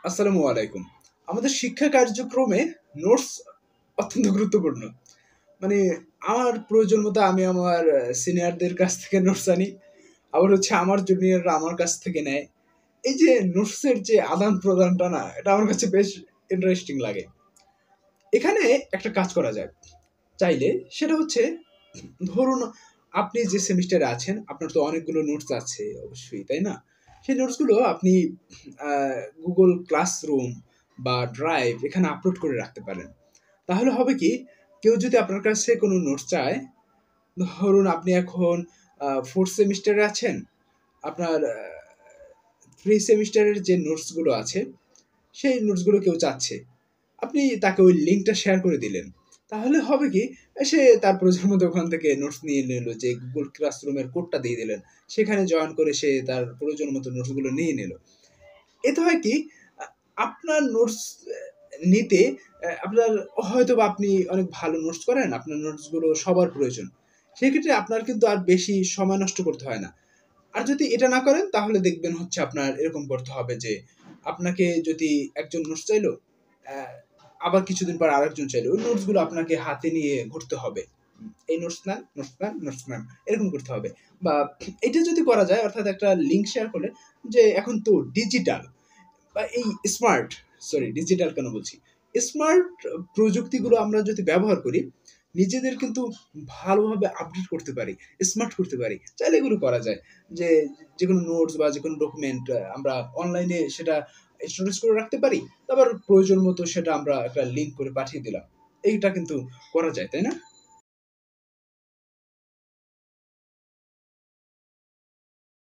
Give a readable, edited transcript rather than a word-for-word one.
আসসালামু আলাইকুম। আমাদের শিক্ষা কার্যক্রমে নোটস অত্যন্ত গুরুত্বপূর্ণ। মানে আমার প্রয়োজন মতো আমি আমার সিনিয়রদের কাছ থেকে নোটস আনি। আবার হচ্ছে আমার জুনিয়ররা আমার কাছ থেকে নেয়। এই যে নোটসের যে আদান-প্রদানটা না, এটা আমার কাছে বেশ ইন্টারেস্টিং লাগে। এখানে একটা কাজ করা যায়। চাইলে সেটা হচ্ছে ধরুন আপনি যে সেমিস্টারে আছেন, আপনার তো অনেকগুলো নোটস আছে অবশ্যই, তাই না? সেই নোটসগুলো আপনি আ Google Classroom বা Drive এখানে আপলোড করে রাখতে পারেন। তাহলে হবে কি? কেউ যদি আপনার কাছে কোনো নোটস চায়, ধরুন আপনি এখন 4th সেমিস্টারে আছেন। আপনার 3 সেমিস্টারের যে নোটসগুলো আছে, সেই নোটসগুলো কেউ চাচ্ছে। আপনি তাকে ওই লিঙ্কটা শেয়ার করে দিলেন। তাহলে হবে কি? সে তার প্রয়োজন মতো ওখান থেকে নোটস নিয়ে নিল, যে Google Classroom এর কোডটা দিয়ে দিলেন। সেখানে জয়েন করে সে তার প্রয়োজন মতো নোটসগুলো নিয়ে নিল। এতে হয় কি? আ আপনার নোটস নিতে আপনার হয়তোবা আপনি অনেক ভালো নোটস করেন, আপনার নোটসগুলো সবার প্রয়োজন। সেক্ষেত্রে আপনার কিন্তু আর বেশি সময় নষ্ট করতে হয় না। আর যদি এটা না করেন তাহলে দেখবেন হচ্ছে আপনার এরকম করতে হবে যে, আপনাকে যদি একজন নোটস চাইলো, অ্যা আবার কিছুদিন পর আরেকজন চাইলো। ওই নোটসগুলো আপনাকে হাতে নিয়ে ঘুরতে হবে। এই নোটস নেন, নোটস নেন, নোটস নেন। এরকম করতে হবে। বা এটা যদি করা যায়, অর্থাৎ একটা লিঙ্ক শেয়ার করলে, যে এখন তো ডিজিটাল বা এই স্মার্ট, সরি ডিজিটাল কেন বলছি? স্মার্ট প্রযুক্তিগুলো আমরা যদি ব্যবহার করি, নিজেদের কিন্তু ভালোভাবে আপডেট করতে পারি, স্মার্ট করতে পারি। চাইলে এগুলো করা যায়। যে যেকোনো নোটস বা যেকোনো ডকুমেন্ট আমরা অনলাইনে সেটা স্টোরেজ করে রাখতে পারি। আবার প্রয়োজন মতো সেটা আমরা একটা লিঙ্ক করে পাঠিয়ে দিলাম। এইটা কিন্তু করা যায়, তাই না?